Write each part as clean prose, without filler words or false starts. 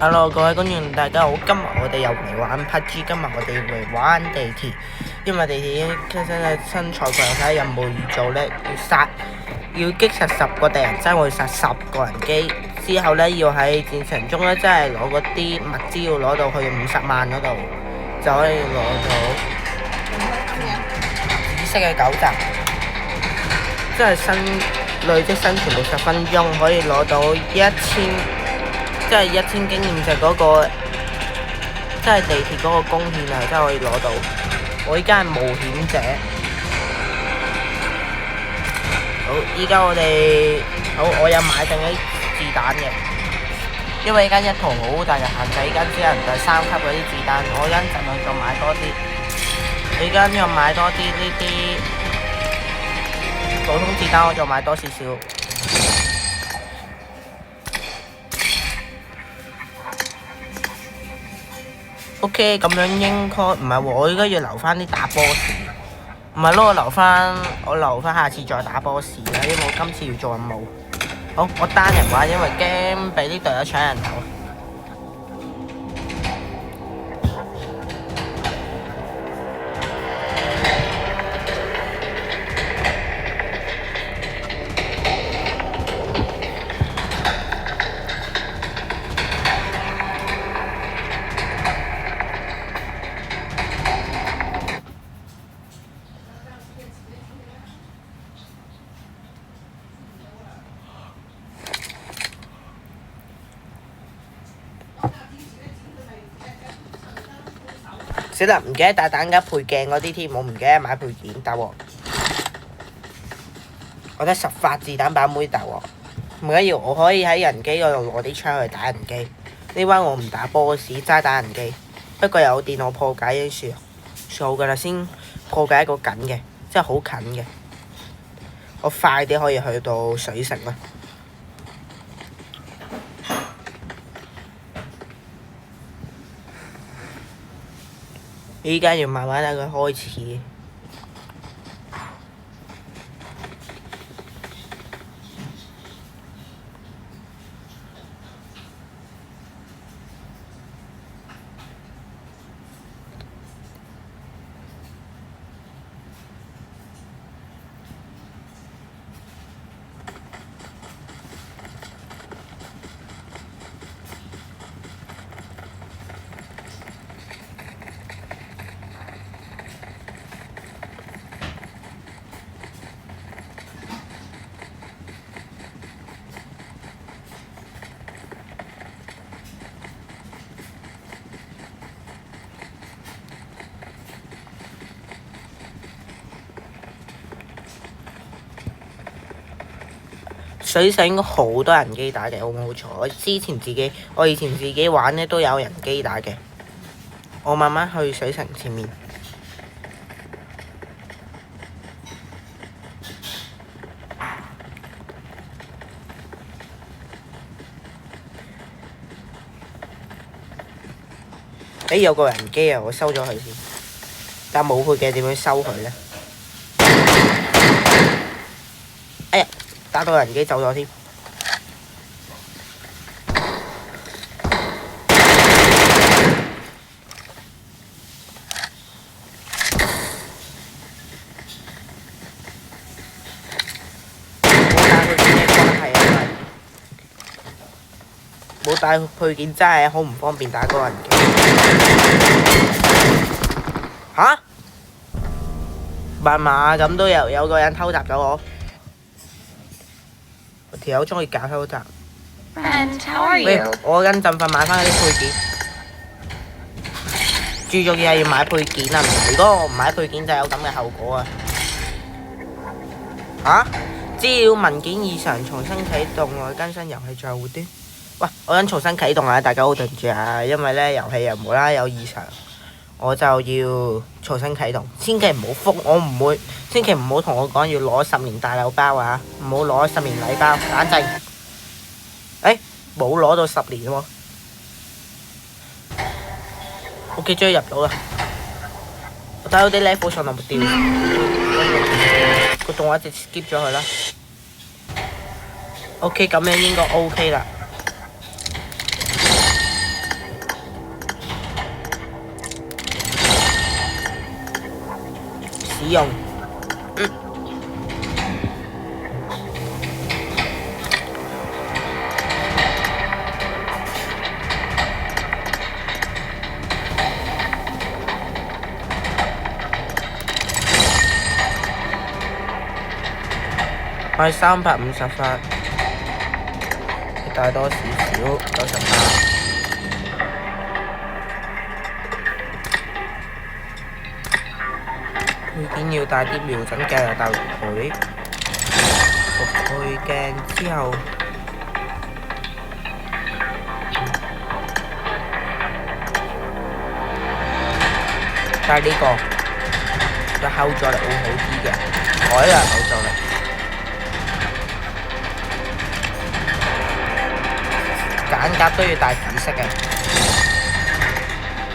Hello，各位觀眾，大家好！今日我哋又嚟玩 PUBG，今日我哋嚟玩地鐵，因為地鐵已經新賽季有睇任務要做咧，要擊殺10個敵人，真會殺10個人機。之後咧要喺戰場中咧，真係攞嗰啲物資要攞到去50萬嗰度，就可以攞到紫色嘅9集，即係累積生存60分鐘，可以攞到1000。即係1000經驗值嗰個，即係地鐵嗰個貢獻啊，真係可以攞到。我依家係冒險者。好，依家我有買定啲子彈嘅，因為依家一圖好大嘅限制，依家只能就係3級嗰啲子彈，我一陣我再買多啲。依家又買多啲呢啲普通子彈，我再買多少少。OK， 咁樣應該唔係喎，我應該要留翻啲打 boss， 唔係咯，我留翻下次再打 boss 啦，因為我今次要做任務。好，我單人玩，因為驚俾啲隊友搶人頭。死啦！唔記得帶彈夾配鏡嗰啲添，我唔記得買配件，大鑊！我得10發子彈版妹，大鑊！唔緊要，我可以喺人機嗰度攞啲槍去打人機。呢彎我唔打 boss， 齋打人機。不過有電腦破解已經算好㗎啦，先破解一個緊嘅，即係好近嘅。我快啲可以去到水城啦。依家要慢慢等佢開始。水城應該好多人機打嘅，我冇錯。我以前自己玩呢都有人機打嘅。我慢慢去水城前面。有個人機啊，我收咗佢先。但冇配嘅點樣收佢呢？哎呀！打到人機走咗添。冇帶配件真係好唔方便打嗰人機。嚇？慢慢咁都有個人偷襲咗我。條友中意搞偷襲。喂，我跟陣份買翻嗰啲配件。最重要係要買配件啊！如果我唔買配件就有咁嘅後果啊！嚇？資料文件異常，重新啟動來更新遊戲賬戶端。喂，我想重新啟動啊！大家好對唔住啊，因為呢遊戲又無啦啦有異常，我就要重新啟動。千祈唔好覆，我唔會。千祈唔好同我講要攞10年大禮包啊！唔好攞10年禮包，冷靜。冇攞到10年喎。OK，終於入到啦。我睇到啲 level 上就冇掉，個動畫直 skip 咗佢啦。OK， 咁樣應該 OK 啦。用。我係350發，帶多少少98。配件要帶啲瞄準鏡又帶落去，復配鏡之後，帶呢個後座力會好啲嘅，改啦後座力。揀甲都要帶紫色嘅，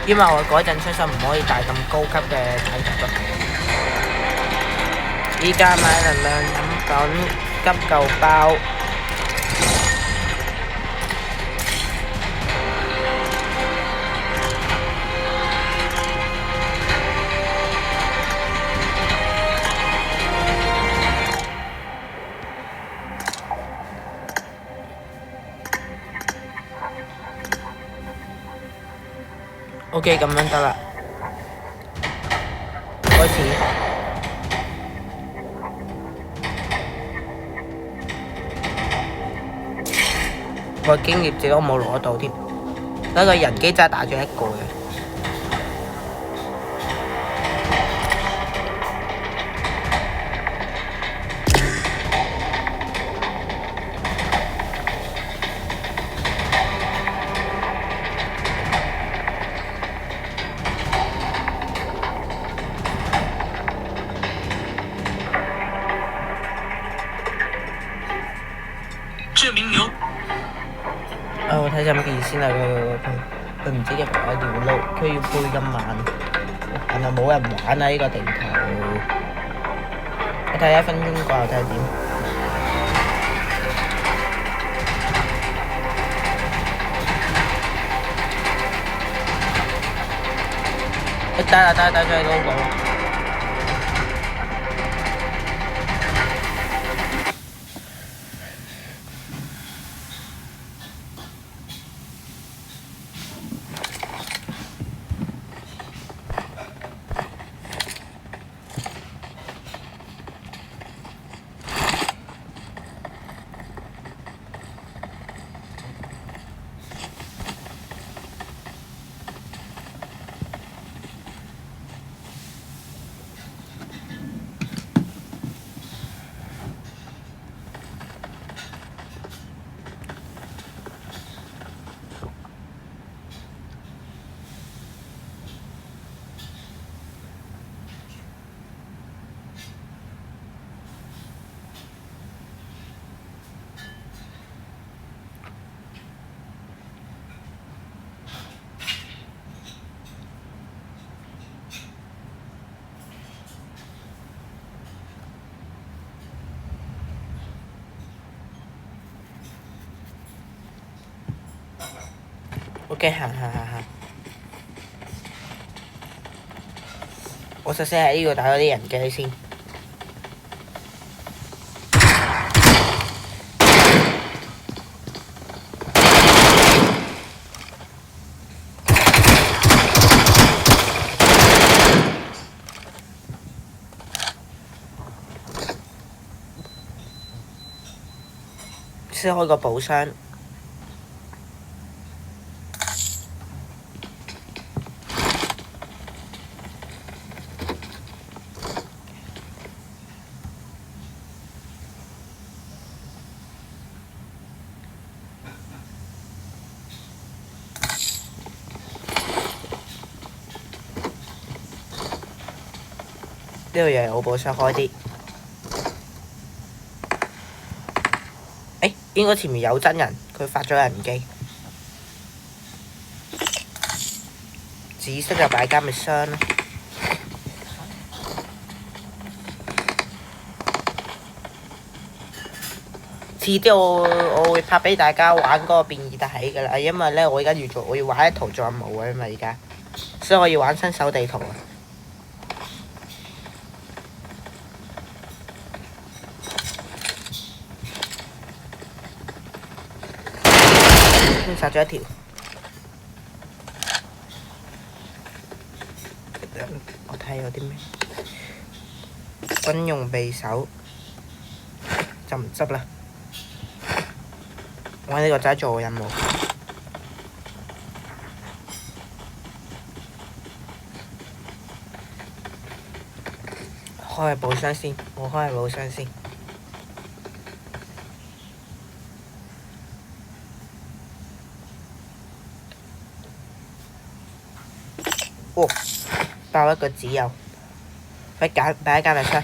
因為我嗰陣出身唔可以帶咁高級嘅揀甲咯。依家買能量飲品急救包，OK 咁樣得啦，開始。個經驗值都冇攞到添，嗰個人機真係打咗一個嘅。我睇陣片先啦，佢唔知嘅擺條路，佢要配咁慢，係咪冇人玩啊？呢個地圖，我睇1分鐘啩，我睇下點。得啦，再嗰個。OK， 行。我首先喺呢度打咗啲人機先。先開個寶箱。呢度又有寶箱開啲。應該前面有真人，佢發咗人機。紫色就擺監密箱啦。遲啲我會拍俾大家玩嗰個變異特起㗎啦，因為咧我而家我要玩一圖做任務啊嘛而家，所以我要玩新手地圖啊。先殺咗一條。我睇有啲咩軍用匕首就唔執啦。我呢個仔做任務。開寶箱先，我開寶箱先。哦，爆一個紙油，快擺一間嚟出。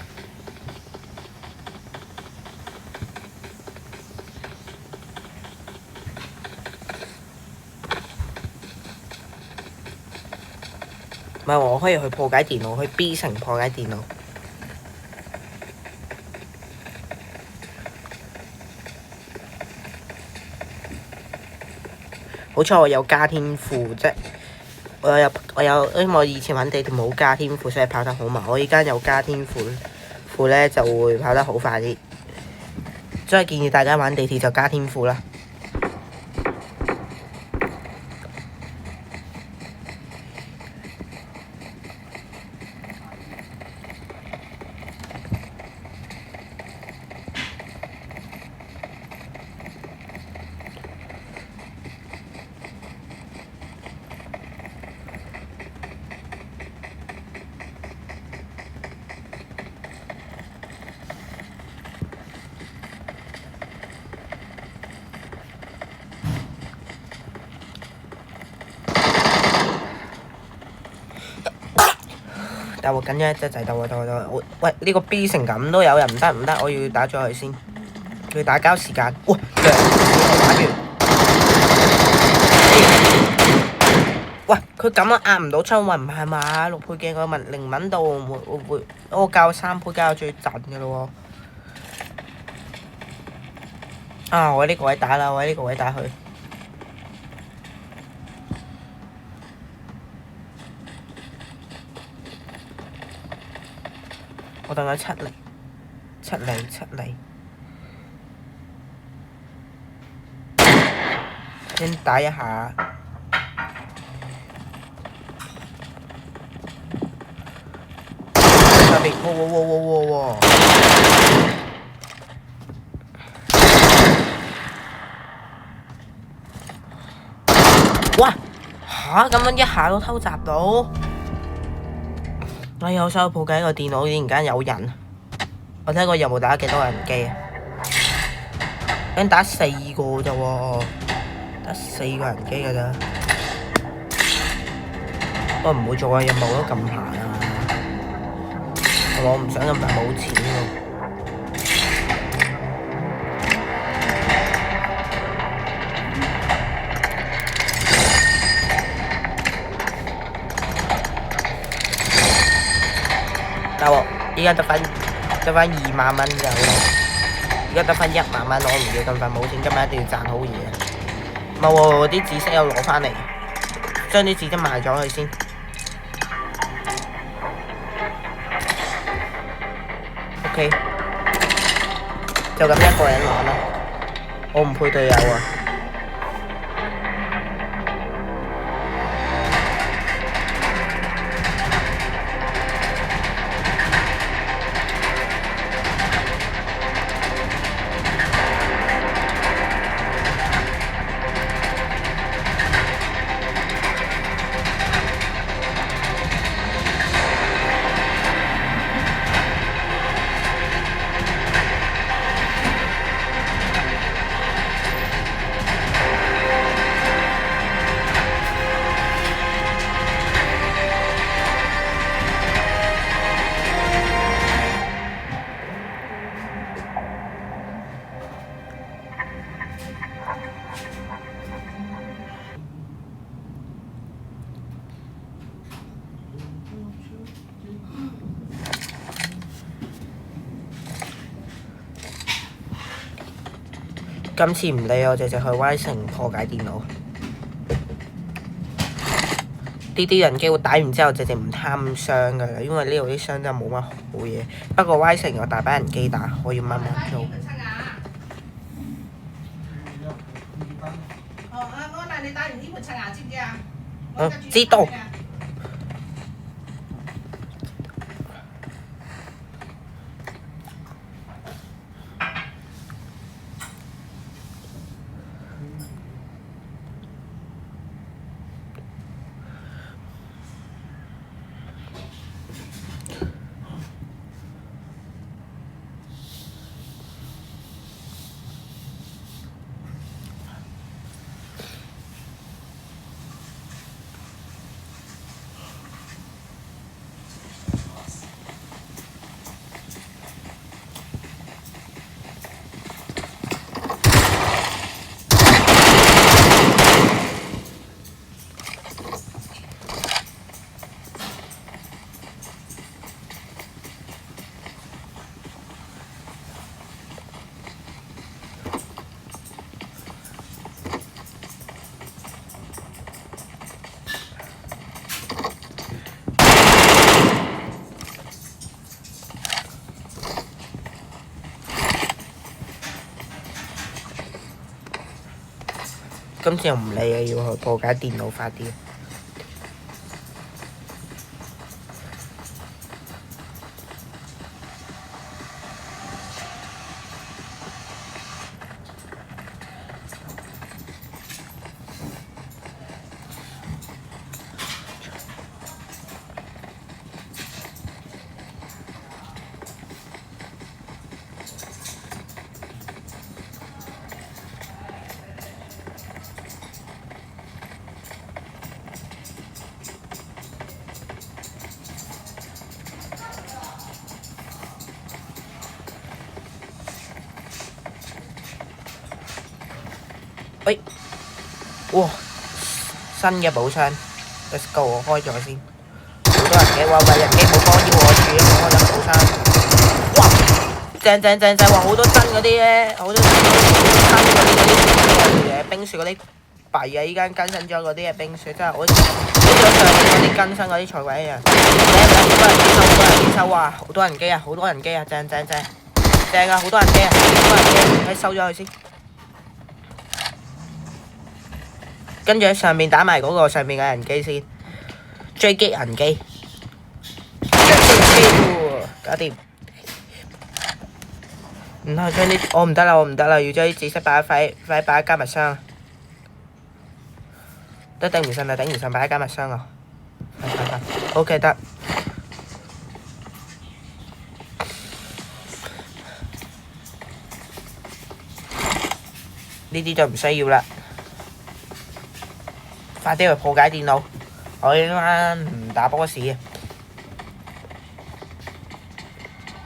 唔係，我可以去破解電腦，去 B 城破解電腦。好彩我有加天賦啫，我有，因為我以前玩地圖冇加天賦，所以跑得好慢。我而家有加天賦咧，就會跑得好快啲。所以建議大家玩地鐵就加天賦啦。但我緊張一隻仔，等我，喂，呢個 B 成咁都有人，唔得，我要打咗佢先，要打交時間。哇，2打完。喂，佢咁樣壓唔到槍位，唔係嘛？6倍鏡個靈敏度會，我教3倍教最震嘅咯喎。啊，我呢個位打啦，我呢個位打佢。我等佢出嚟，先打一下。特別，哇！哇！嚇，咁樣一下都偷襲到。哎呀！我收鋪緊個電腦，突然間有人。我睇個任務打幾多人機啊？已經打4個咋喎，得4個人機㗎咋。不過唔會做嘅任務都咁閒啊！我唔想咁快冇錢喎。但係依家得返2萬蚊就，而家得返1萬蚊，我唔要咁快冇錢，今日一定要賺好嘢。唔係喎，啲紫色又攞返嚟，將啲紫色賣咗佢先。OK， 就咁一個人玩啦，我唔配隊友啊。今次唔理我，直接去 Y 城破解電腦。啲人機會打完之後，直接唔貪傷㗎啦，因為呢度啲傷真係冇乜好嘢。不過 Y 城有大把人機打，我要慢慢做。你打完呢盤刷牙知唔知啊？知道。今次又唔理啊，要去破解電腦快啲。喂，哇！新嘅寶箱 ，let's go， 我開咗先。好多人嘅，哇！喂，人機冇幫要我住，我開緊寶箱。哇！正，哇！好多真嗰啲咧，好多新嗰啲嘢，冰雪嗰啲弊啊！依家更新咗嗰啲嘅冰雪真係好似上面嗰啲更新嗰啲財位一樣。好多人收啊！好多人機啊！正啊！好多人機啊！你收咗佢先。跟住喺上面打埋嗰個上面嘅人機先，追擊人機，搞掂。然後將啲我唔得啦，要將啲紫色擺喺加密箱，都頂唔順啦，擺喺加密箱啊。OK 得。呢啲就唔需要啦。快啲去破解電腦，我呢晚唔打 boss 嘅。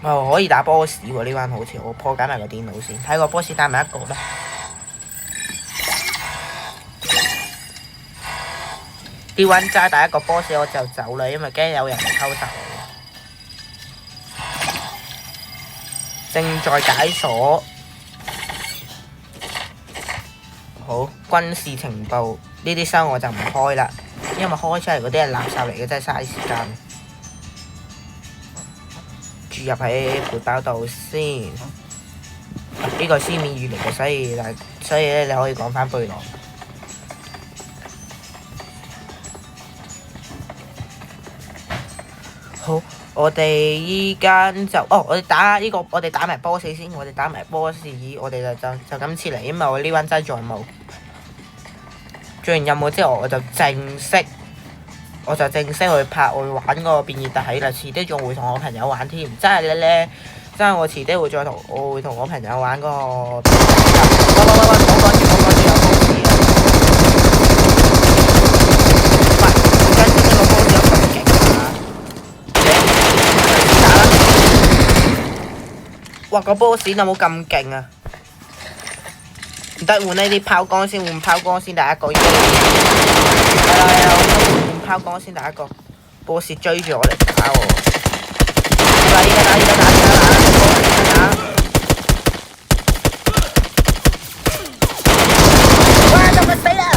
可以打 boss 喎，呢晚好似我破解埋個電腦先，睇個 boss 打埋一個咩？啲溫齋打一個 boss 我就走啦，因為驚有人嚟偷襲我。正在解鎖。好，軍事情報呢啲箱我就唔開啦，因為開出嚟嗰啲係垃圾嚟嘅，真係嘥時間。注入喺背包度先，呢個先免語嚟嘅，所以咧你可以講翻背囊。好，我哋依間就我哋打呢個，我哋打埋 boss 先，我哋就咁撤離，因為我呢彎真係冇。做完任務之後，我就正式去拍我玩嗰個變異特起啦。遲啲仲會同我朋友玩添，真係我遲啲會我會同我朋友玩嗰個。喂，唔好講住有波士啊！喂，跟住呢個波士有咁勁啊！打啦！哇，個波士有冇咁勁啊？唔得，換呢啲拋光先，第一個。係啦，換拋光先第一個。波士追住我嚟打喎。依家打！哇！就咪死啦！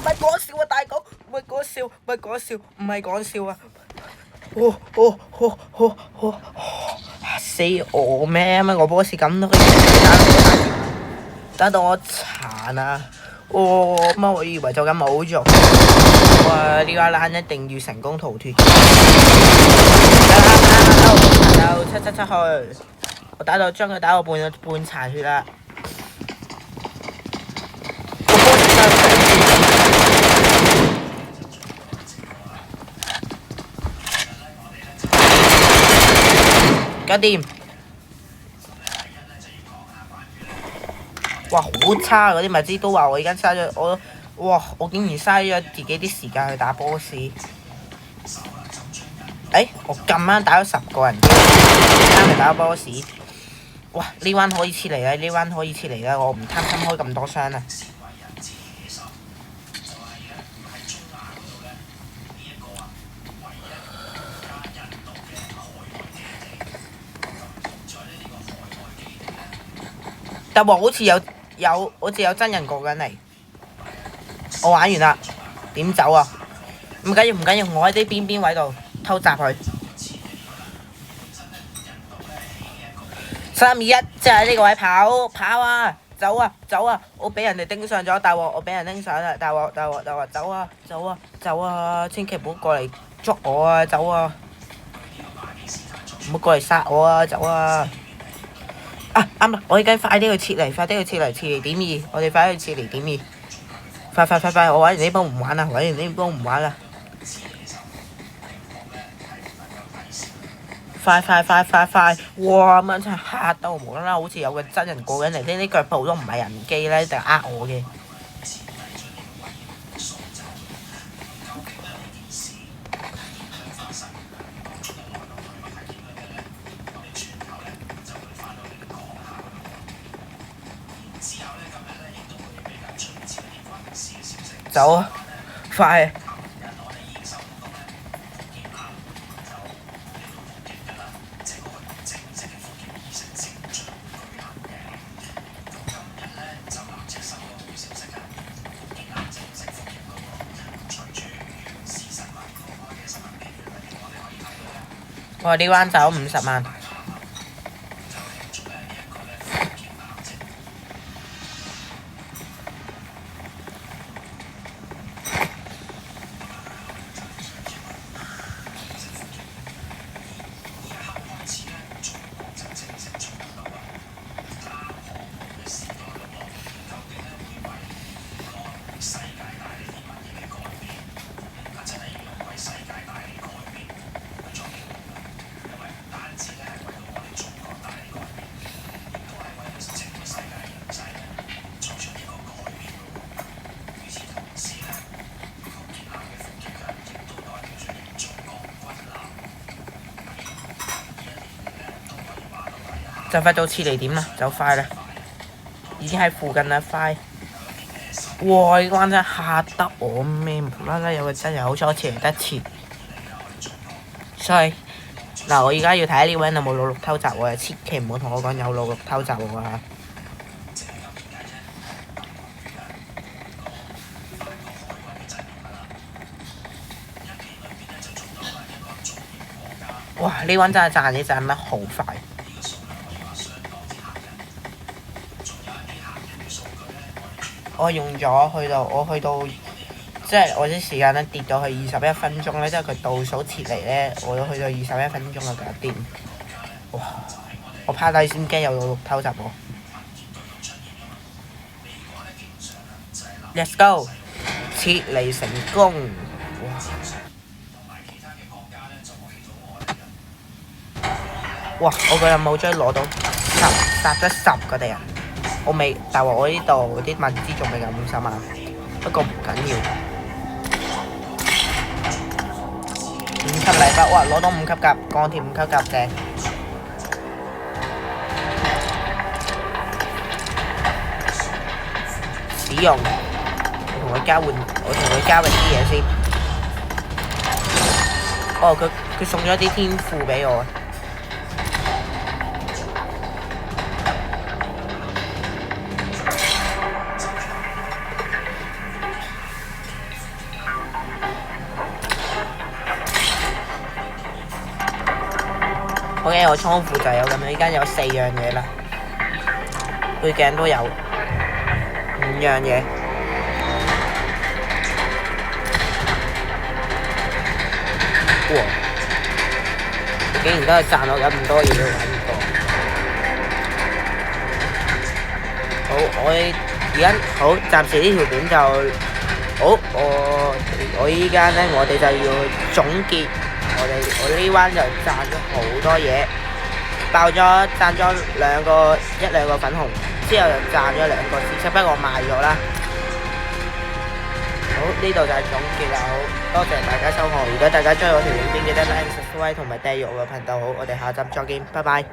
唔係講笑啊，大哥！唔係講笑啊！嚇死我咩？我波士咁都可以打到我殘啊！乜我以為就咁冇咗。哇！呢個欄一定要成功逃脫。打到777去，我將佢打到半殘血啦。搞掂！哇，好差嗰啲咪知都話我而家嘥咗我竟然嘥咗自己啲時間去打 boss。我咁啱打咗10個人，啱嚟打 boss。哇！呢彎可以撤離啦，呢彎可以撤離啦，我唔貪心開咁多箱啊！但喎，好似有真人過緊嚟，我玩完啦，點走啊？唔緊要，我喺啲邊位度偷襲佢。3、2、1，即係呢個位跑啊！走啊！我俾人哋盯上咗，大鑊！我俾人盯上啦，大鑊！走啊！千祈唔好過嚟捉我啊！走啊！唔好過嚟殺我啊！走啊！啱啦！我而家快啲去撤離，撤離點2，我哋快啲去撤離點2，快！我玩完呢波唔玩啦，哇！快！哇！咁樣真係嚇到我無啦啦，好似有個真人過緊嚟，呢啲腳步都唔係人機咧，定係呃我嘅。走啊！快！我呢彎走50萬。就快到撤離點啦，走快啦！已經喺附近啦，快！哇！呢關真係嚇得我咩？無啦啦有個真人，好彩我撤離得切。所以嗱，我而家要睇下呢位有冇66偷襲我啊！千祈唔好同我講有66偷襲我啊！哇！呢關真係賺嘢賺得好快。我用咗我去到，即係我啲時間咧跌到去21分鐘咧，即係佢倒數撤離咧，我都去到21分鐘就搞掂。哇！我趴低先驚有66偷襲我。Let's go！ 撤離成功！哇！我個任務終於攞到殺咗10個敵人。我未，但係我呢度啲物資仲未夠50萬，不過唔緊要。5級禮包，哇！攞到5級甲，鋼鐵5級甲正。使用，我同佢交換啲嘢先。哦，佢送咗啲天賦俾我。OK， 我倉庫就有咁樣，依家有4樣嘢啦，背鏡都有5樣嘢。喎，竟然都係賺我咁多嘢都揾唔到。好，我而家好，暫時呢條片就好。我依家咧，我哋就要總結我呢彎就賺咗好多嘢，賺咗一兩個粉紅，之後就賺咗2個紫色，不過我賣咗啦。好，呢度就係總結啦。好多謝大家收看，如果大家中意我條影片，記得 like、subscribe 同埋訂閱我嘅頻道。好，我哋下集再見，拜拜。